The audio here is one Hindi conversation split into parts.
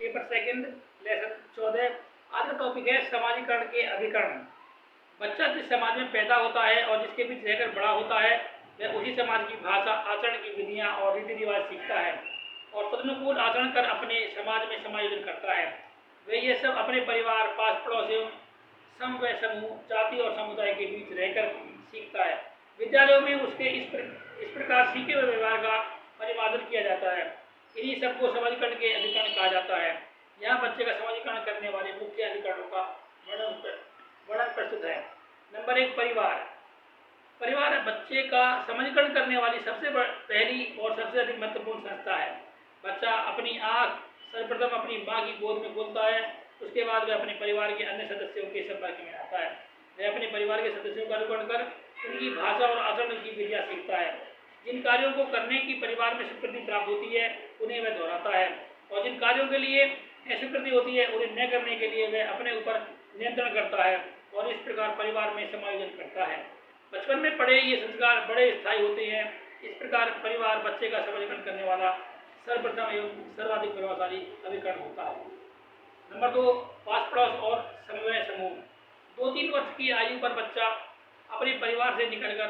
Paper second lesson 14। आज का टॉपिक है समाजीकरण के अभिकरण। बच्चा जिस समाज में पैदा होता है और जिसके बीच रहकर बड़ा होता है वह उसी समाज की भाषा, आचरण की विधियाँ और रीति रिवाज सीखता है और तदनुकूल आचरण कर अपने समाज में समायोजन करता है। वह ये सब अपने परिवार, पास पड़ोस एवं समवय समूह, जाति और समुदाय के बीच रहकर सीखता है। विद्यालयों में उसके इस प्रकार सीखे हुए व्यवहार का परिमार्जन किया जाता है। इन्हीं सबको समाजीकरण के अधिकरण कहा जाता है। यहाँ बच्चे का समाजीकरण करने वाले मुख्य अधिकरणों का वर्णन प्रस्तुत है। नंबर 1, परिवार। परिवार बच्चे का समाजीकरण करने वाली सबसे पहली और सबसे अधिक महत्वपूर्ण संस्था है। बच्चा अपनी आँख सर्वप्रथम अपनी माँ की गोद में खोलता है, उसके बाद वह अपने परिवार के अन्य सदस्यों के संपर्क में आता है। वह अपने परिवार के सदस्यों का अनुकरण कर उनकी भाषा और आचरण की विधियाँ सीखता है। जिन कार्यों को करने की परिवार में स्वीकृति प्राप्त होती है उन्हें वह दोहराता है और जिन कार्यों के लिए अस्वीकृति होती है उन्हें न करने के लिए वह अपने ऊपर नियंत्रण करता है और इस प्रकार परिवार में समायोजन करता है। बचपन में पढ़े ये संस्कार बड़े स्थायी होते हैं। इस प्रकार परिवार बच्चे का समाजीकरण करने वाला सर्वप्रथम एवं सर्वाधिक प्रभावशाली अभिकरण होता है। नंबर 2, पास पड़ोस और समवय समूह। 2-3 वर्ष की आयु पर बच्चा अपने परिवार से निकलकर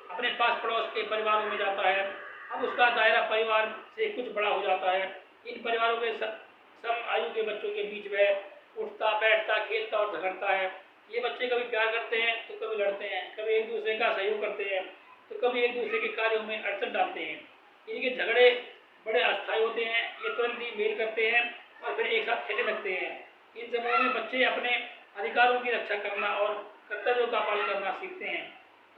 अपने पास पड़ोस के परिवारों में जाता है। अब उसका दायरा परिवार से कुछ बड़ा हो जाता है। इन परिवारों में सम आयु के बच्चों के बीच वह उठता, बैठता, खेलता और झगड़ता है। ये बच्चे कभी प्यार करते हैं तो कभी लड़ते हैं, कभी एक दूसरे का सहयोग करते हैं तो कभी एक दूसरे के कार्यों में अड़चन डालते हैं। इनके झगड़े बड़े अस्थायी होते हैं। ये तुरंत ही मेल करते हैं और फिर एक साथ खेलने लगते हैं। इन समूहों में बच्चे अपने अधिकारों की रक्षा करना और कर्तव्यों का पालन करना सीखते हैं,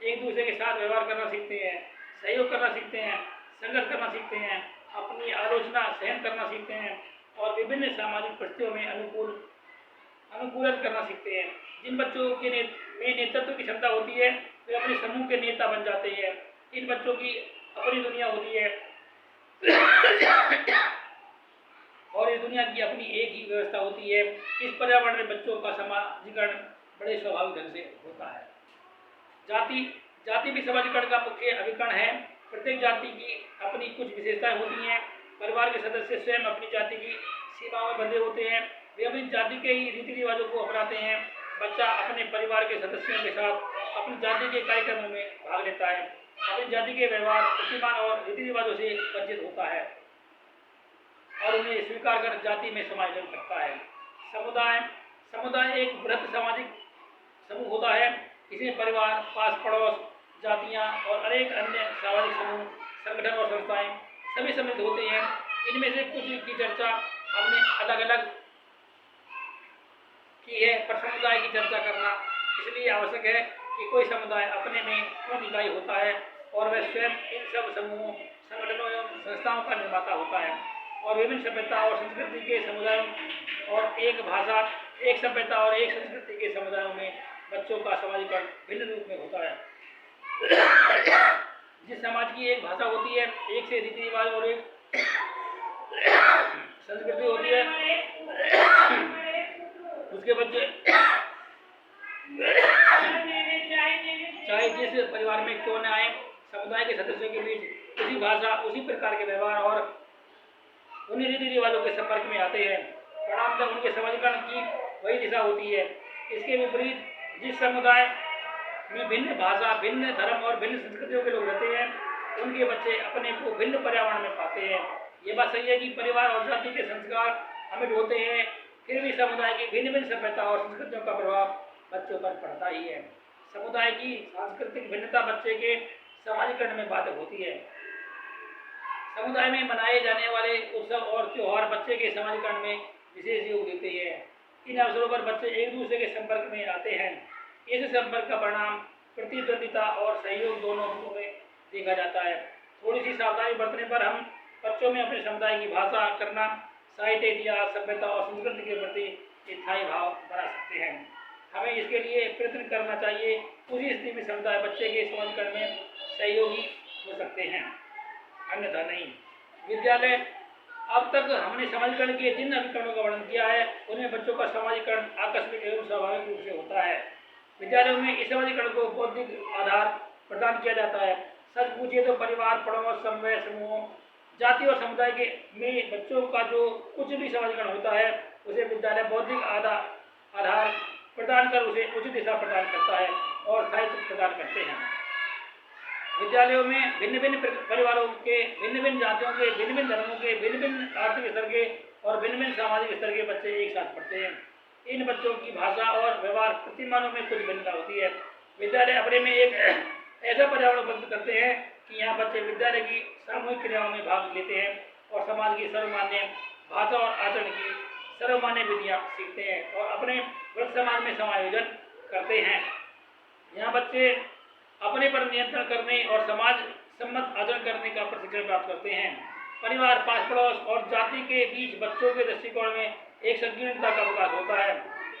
एक दूसरे के साथ व्यवहार करना सीखते हैं, सहयोग करना सीखते हैं, संघर्ष करना सीखते हैं, अपनी आलोचना सहन करना सीखते हैं और विभिन्न सामाजिक परिस्थितियों में अनुकूलन करना सीखते हैं। जिन बच्चों के में नेतृत्व की क्षमता होती है वे अपने समूह के नेता बन जाते हैं। इन बच्चों की अपनी दुनिया होती है और इस दुनिया की अपनी एक ही व्यवस्था होती है। इस पर्यावरण में बच्चों का समाजीकरण बड़े स्वाभाविक ढंग से होता है। जाति भी समाजीकरण का मुख्य अभिकरण है। प्रत्येक जाति की अपनी कुछ विशेषताएं होती हैं। परिवार के सदस्य स्वयं अपनी जाति की सीमाओं में बंधे होते हैं। वे अपनी जाति के ही रीति रिवाजों को अपनाते हैं। बच्चा अपने परिवार के सदस्यों के साथ अपनी जाति के कार्यक्रमों में भाग लेता है, अपनी जाति के व्यवहार, प्रतिमान और रीति रिवाजों से परिचित होता है और उन्हें स्वीकार कर जाति में समायोजन करता है। समुदाय एक बृहत सामाजिक समूह होता है। इसमें परिवार, पास पड़ोस, जातियाँ और अनेक अन्य सामाजिक समूह, संगठन और संस्थाएं सभी सम्मिलित होते हैं। इनमें से कुछ की चर्चा हमने अलग अलग की है, पर समुदाय की चर्चा करना इसलिए आवश्यक है कि कोई समुदाय अपने में क्यों इकाई होता है और वह स्वयं इन सब समूहों, संगठनों एवं संस्थाओं का निर्माता होता है और विभिन्न सभ्यता और संस्कृति के समुदायों और एक भाषा, एक सभ्यता और एक संस्कृति के समुदायों में बच्चों का समाजीकरण भिन्न रूप में होता है। जिस समाज की एक भाषा होती है, एक से रीति रिवाज और एक संस्कृति होती है, उसके बच्चे चाहे जिस परिवार में क्यों न आए, समुदाय के सदस्यों के बीच उसी भाषा, उसी प्रकार के व्यवहार और उन्हीं रीति रिवाजों के संपर्क में आते हैं। परिणामतः उनके समाजीकरण की वही दिशा होती है। इसके विपरीत जिस समुदाय में भिन्न भाषा, भिन्न धर्म और भिन्न संस्कृतियों के लोग रहते हैं, उनके बच्चे अपने को भिन्न पर्यावरण में पाते हैं। ये बात सही है कि परिवार और जाति के संस्कार अमिट होते हैं, फिर भी समुदाय की भिन्न भिन्न सभ्यता और संस्कृतियों का प्रभाव बच्चों पर पड़ता ही है। समुदाय की सांस्कृतिक भिन्नता बच्चे के समाजीकरण में बाधक होती है। समुदाय में मनाए जाने वाले उत्सव और त्योहार बच्चे के समाजीकरण में विशेष योग देते हैं। इन अवसरों पर बच्चे एक दूसरे के संपर्क में आते हैं। इस संपर्क का परिणाम प्रतिद्वंदिता और सहयोग दोनों रूपों में देखा जाता है। थोड़ी सी सावधानी बरतने पर हम बच्चों में अपने समुदाय की भाषा करना, साहित्य, इतिहास, सभ्यता और संस्कृति के प्रति स्थायी भाव बना सकते हैं। हमें इसके लिए प्रयत्न करना चाहिए। उसी स्थिति में समुदाय बच्चे के समाजीकरण में सहयोगी हो सकते हैं, अन्यथा नहीं। विद्यालय, अब तक हमने समाजीकरण के जिन अभिकरणों का वर्णन किया है उनमें बच्चों का समाजीकरण आकस्मिक एवं स्वाभाविक रूप से होता है। विद्यालयों में इस समाजीकरण को बौद्धिक आधार प्रदान किया जाता है। सच पूछिए तो परिवार, पड़ोस, समवय समूहों, जाति और समुदाय के में बच्चों का जो कुछ भी समाजीकरण होता है उसे विद्यालय बौद्धिक आधार प्रदान कर उसे उचित दिशा प्रदान करता है और साहित्य प्रदान करते हैं। विद्यालयों में भिन्न भिन्न परिवारों के, भिन्न भिन्न जातियों के, भिन्न भिन्न धर्मों के, भिन्न भिन्न आर्थिक स्तर के और भिन्न भिन्न सामाजिक स्तर के बच्चे एक साथ पढ़ते हैं। इन बच्चों की भाषा और व्यवहार प्रतिमानों में कुछ भिन्नता होती है। विद्यालय अपने में एक ऐसा पर्यावरण उपलब्ध करते हैं कि यहाँ बच्चे विद्यालय की सामूहिक क्रियाओं में भाग लेते हैं और समाज की सर्वमान्य भाषा और आचरण की सर्वमान्य विधियाँ सीखते हैं और अपने वर्ग समाज में समायोजन करते हैं। यहाँ बच्चे अपने पर नियंत्रण करने और समाज सम्मत आचरण करने का प्रशिक्षण प्राप्त करते हैं। परिवार, पास पड़ोस और जाति के बीच बच्चों के दृष्टिकोण में एक संकीर्णता का विकास होता है।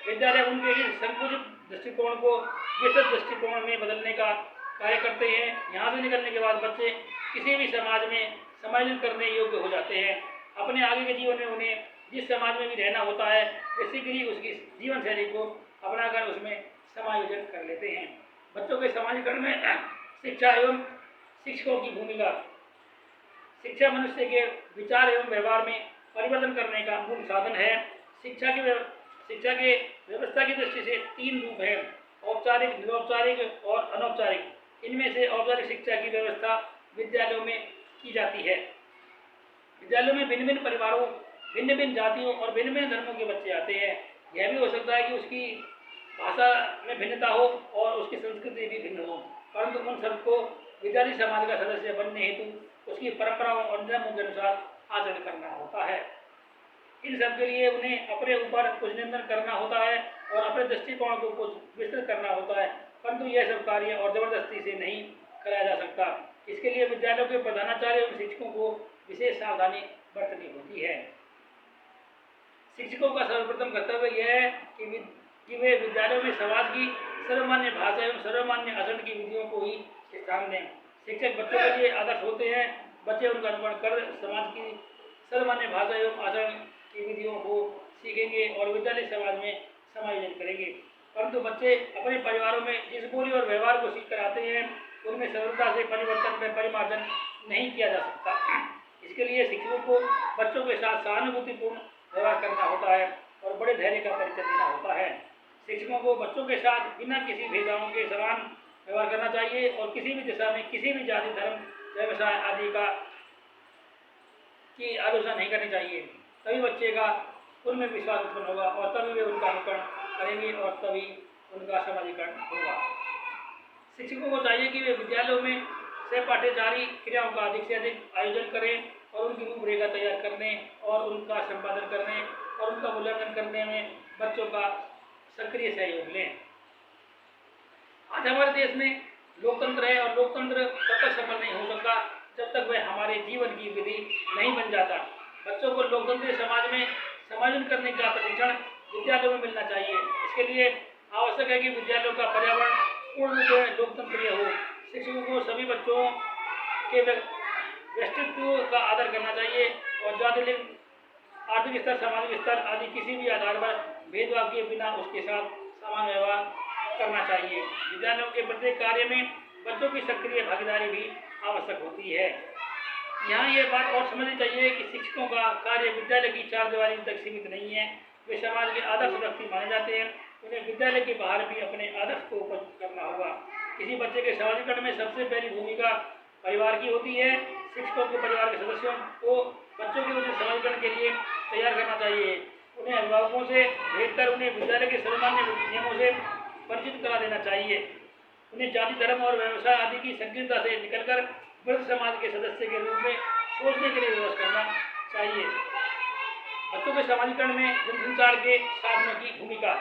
विद्यालय उनके इस संकुचित दृष्टिकोण को विस्तृत दृष्टिकोण में बदलने का कार्य करते हैं। यहाँ से निकलने के बाद बच्चे किसी भी समाज में समायोजन करने योग्य हो जाते हैं। अपने आगे के जीवन में उन्हें जिस समाज में भी रहना होता है वैसे ही उसकी जीवन शैली को अपनाकर उसमें समायोजन कर लेते हैं। बच्चों के समाजीकरण में शिक्षा एवं शिक्षकों की भूमिका। शिक्षा मनुष्य के विचार एवं व्यवहार में परिवर्तन करने का मूल साधन है। शिक्षा के व्यवस्था की दृष्टि से 3 रूप हैं: औपचारिक, निरौपचारिक और अनौपचारिक। इनमें से औपचारिक शिक्षा की व्यवस्था विद्यालयों में की जाती है। विद्यालयों में भिन्न भिन्न परिवारों, भिन्न भिन्न जातियों और भिन्न भिन्न धर्मों के बच्चे आते हैं। यह भी हो सकता है कि उसकी भाषा में भिन्नता हो और उसकी संस्कृति भी भिन्न हो, परंतु उन सबको विद्यार्थी समाज का सदस्य बनने हेतु उसकी परंपराओं और नियमों के अनुसार आचरण करना होता है। इन सब के लिए उन्हें अपने ऊपर कुछ नियंत्रण करना होता है और अपने दृष्टिकोण को कुछ विस्तृत करना होता है, परंतु यह सब कार्य और जबरदस्ती से नहीं कराया जा सकता। इसके लिए विद्यालयों के प्रधानाचार्य और शिक्षकों को विशेष सावधानी बरतनी होती है। शिक्षकों का सर्वप्रथम कर्तव्य यह है कि वे विद्यालयों में समाज की सर्वमान्य भाषा एवं सर्वमान्य आचरण की विधियों को ही स्थान दें। शिक्षक बच्चों के लिए आदर्श होते हैं। बच्चे उनका अनुकरण कर समाज की सर्वमान्य भाषा एवं आचरण की विधियों को सीखेंगे और विद्यालय समाज में समायोजन करेंगे। परंतु बच्चे अपने परिवारों में जिस बोली और व्यवहार को सीख कर आते हैं उनमें सरलता से परिवर्तन में परिमार्जन नहीं किया जा सकता। इसके लिए शिक्षकों को बच्चों के साथ सहानुभूतिपूर्ण व्यवहार करना होता है और बड़े धैर्य का परिचय देना होता है। शिक्षकों को बच्चों के साथ बिना किसी भेदभाव के समान व्यवहार करना चाहिए और किसी भी दिशा में किसी भी जाति, धर्म, व्यवसाय आदि की आलोचना नहीं करनी चाहिए। तभी बच्चे का उनमें विश्वास उत्पन्न होगा और तभी वे उनका अनुकरण करेंगे और तभी उनका समाजीकरण होगा। शिक्षकों को चाहिए कि वे विद्यालयों में सहपाठ्यचारी क्रियाओं का अधिक से अधिक आयोजन करें और उनकी रूपरेखा तैयार करने और उनका संपादन करने और उनका मूल्यांकन करने में बच्चों का सक्रिय सहयोग लें। आज हमारे देश में लोकतंत्र है और लोकतंत्र तब तक सफल नहीं हो सकता जब तक वह हमारे जीवन की विधि नहीं बन जाता। बच्चों को लोकतंत्री समाज में समायोजन करने का प्रशिक्षण विद्यालयों में मिलना चाहिए। इसके लिए आवश्यक है कि विद्यालयों का पर्यावरण पूर्ण रूप से लोकतंत्रीय हो। शिक्षकों को सभी बच्चों के व्यक्तित्व का आदर करना चाहिए और जाति, लिंग, आर्थिक स्तर, सामाजिक स्तर आदि किसी भी आधार पर भेदभाव किए बिना उसके साथ समान व्यवहार करना चाहिए। विद्यालयों के प्रत्येक कार्य में बच्चों की सक्रिय भागीदारी भी आवश्यक होती है। यहाँ ये बात और समझनी चाहिए कि शिक्षकों का कार्य विद्यालय की 4 दीवारी तक सीमित नहीं है। वे समाज के आदर्श व्यक्ति माने जाते हैं। उन्हें विद्यालय के बाहर भी अपने आदर्श को उपलब्ध करना होगा। किसी बच्चे के समाजीकरण में सबसे पहली भूमिका परिवार की होती है। शिक्षकों को परिवार के सदस्यों को बच्चों के उचित समाजीकरण के लिए तैयार करना चाहिए। उन्हें अभिभावकों से भेजकर उन्हें विद्यालय के सर्वमान्य नियमों से परिचित करा देना चाहिए। उन्हें जाति, धर्म और व्यवसाय आदि की संकीर्णता से निकलकर वृद्ध समाज के सदस्य के रूप में सोचने के लिए विवश करना चाहिए। बच्चों के समाजीकरण में जनसंचार के साधनों की भूमिका।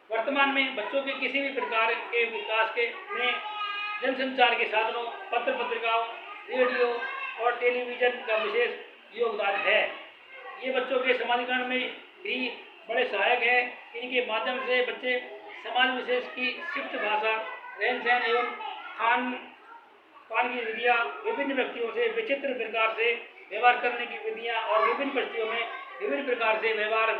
वर्तमान में बच्चों के किसी भी प्रकार के विकास में जनसंचार के साधनों, पत्र पत्रिकाओं, रेडियो और टेलीविजन का विशेष योगदान है। ये बच्चों के समाजीकरण में भी बड़े सहायक हैं। इनके माध्यम से बच्चे समाज विशेष की शिष्ट भाषा, रहन सहन एवं खान पान की विधियाँ, विभिन्न व्यक्तियों से विचित्र प्रकार से व्यवहार करने की विधियाँ और विभिन्न परिस्थितियों में विभिन्न प्रकार से व्यवहार